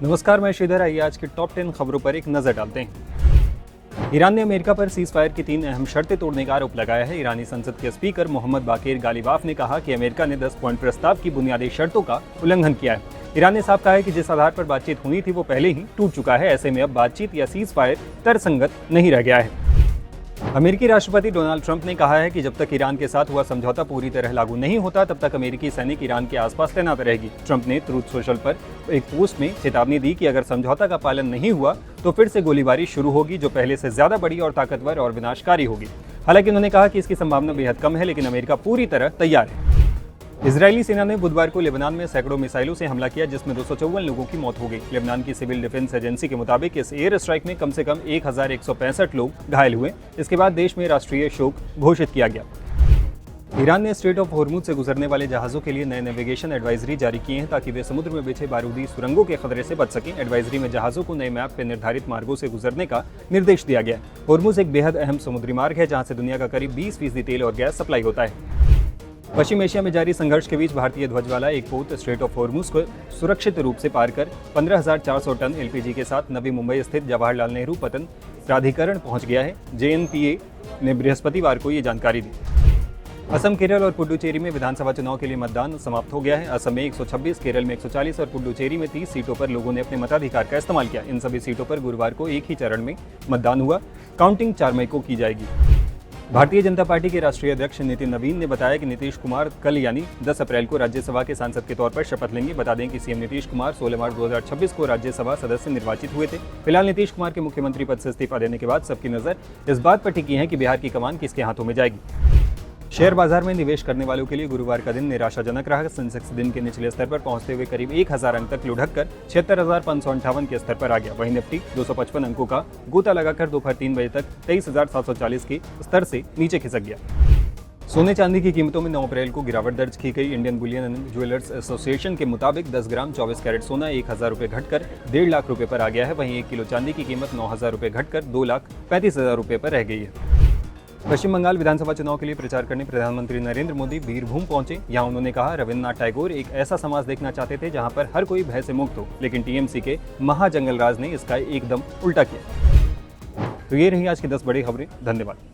नमस्कार, मैं श्रीधर। आइए आज की टॉप 10 खबरों पर एक नजर डालते हैं। ईरान ने अमेरिका पर सीज फायर की 3 अहम शर्तें तोड़ने का आरोप लगाया है। ईरानी संसद के स्पीकर मोहम्मद बाकेर गालिबाफ ने कहा कि अमेरिका ने 10 पॉइंट प्रस्ताव की बुनियादी शर्तों का उल्लंघन किया है। ईरान ने साफ कहा है कि जिस आधार पर बातचीत होनी थी वो पहले ही टूट चुका है। ऐसे में अब बातचीत या सीज फायर तर्कसंगत नहीं रह गया है। अमेरिकी राष्ट्रपति डोनाल्ड ट्रंप ने कहा है कि जब तक ईरान के साथ हुआ समझौता पूरी तरह लागू नहीं होता तब तक अमेरिकी सैनिक ईरान के आसपास तैनात रहेगी। ट्रंप ने ट्रूथ सोशल पर एक पोस्ट में चेतावनी दी कि अगर समझौता का पालन नहीं हुआ तो फिर से गोलीबारी शुरू होगी, जो पहले से ज्यादा बड़ी और ताकतवर और विनाशकारी होगी। हालांकि उन्होंने कहा कि इसकी संभावना बेहद कम है, लेकिन अमेरिका पूरी तरह तैयार है। इजरायली सेना ने बुधवार को लेबनान में सैकड़ों मिसाइलों से हमला किया, जिसमें 254 लोगों की मौत हो गई। लेबनान की सिविल डिफेंस एजेंसी के मुताबिक इस एयर स्ट्राइक में कम से कम 1165 लोग घायल हुए। इसके बाद देश में राष्ट्रीय शोक घोषित किया गया। ईरान ने स्ट्रेट ऑफ होर्मुज से गुजरने वाले जहाजों के लिए नए नेविगेशन एडवाइजरी जारी किए हैं ताकि वे समुद्र में बिछे बारूदी सुरंगों के खतरे से बच सकें। एडवाइजरी में जहाजों को नए मैप पर निर्धारित मार्गों से गुजरने का निर्देश दिया गया है। होर्मुज एक बेहद अहम समुद्री मार्ग है जहां से दुनिया का करीब 20% तेल और गैस सप्लाई होता है। पश्चिम एशिया में जारी संघर्ष के बीच भारतीय ध्वज वाला एक पोत स्ट्रेट ऑफ होर्मुज को सुरक्षित रूप से पार कर 15,400 टन एलपीजी के साथ नवी मुंबई स्थित जवाहरलाल नेहरू पतन प्राधिकरण पहुंच गया है। जेएनपीए ने बृहस्पतिवार को ये जानकारी दी। असम, केरल और पुडुचेरी में विधानसभा चुनाव के लिए मतदान समाप्त हो गया है। असम में 126, केरल में 140 और पुडुचेरी में 30 सीटों पर लोगों ने अपने मताधिकार का इस्तेमाल किया। इन सभी सीटों पर गुरुवार को एक ही चरण में मतदान हुआ। काउंटिंग 4 मई को की जाएगी। भारतीय जनता पार्टी के राष्ट्रीय अध्यक्ष नितिन नवीन ने बताया कि नीतीश कुमार कल यानी 10 अप्रैल को राज्यसभा के सांसद के तौर पर शपथ लेंगे। बता दें कि सीएम नीतीश कुमार 16 मार्च 2026 को राज्यसभा सदस्य निर्वाचित हुए थे। फिलहाल नीतीश कुमार के मुख्यमंत्री पद से इस्तीफा देने के बाद सबकी नजर इस बात पर टिकी है कि बिहार की कमान किसके हाथों में जाएगी। शेयर बाजार में निवेश करने वालों के लिए गुरुवार का दिन निराशाजनक रहा। सेंसेक्स दिन के निचले स्तर पर पहुंचते हुए करीब 1000 अंक तक लुढ़क कर 76,558 के स्तर पर आ गया। वहीं निफ्टी 255 अंकों का गोता लगाकर दोपहर 3 बजे तक 23,740 के स्तर से नीचे खिसक गया। सोने चांदी की कीमतों में 9 अप्रैल को गिरावट दर्ज की गई। Indian Boolean and jewellers association के मुताबिक 10 ग्राम 24 कैरेट सोना 1,000 रुपये घटकर 1.5 लाख रुपये पर आ गया है। वहीं 1 किलो चांदी की कीमत 9,000 रुपये घटकर 2,35,000 रुपये पर रह गई है। पश्चिम बंगाल विधानसभा चुनाव के लिए प्रचार करने प्रधानमंत्री नरेंद्र मोदी बीरभूम पहुंचे। यहां उन्होंने कहा, रविन्द्रनाथ टैगोर एक ऐसा समाज देखना चाहते थे जहां पर हर कोई भय से मुक्त हो, लेकिन टीएमसी के महाजंगल राज ने इसका एकदम उल्टा किया। तो ये रही आज की 10 बड़ी खबरें। धन्यवाद।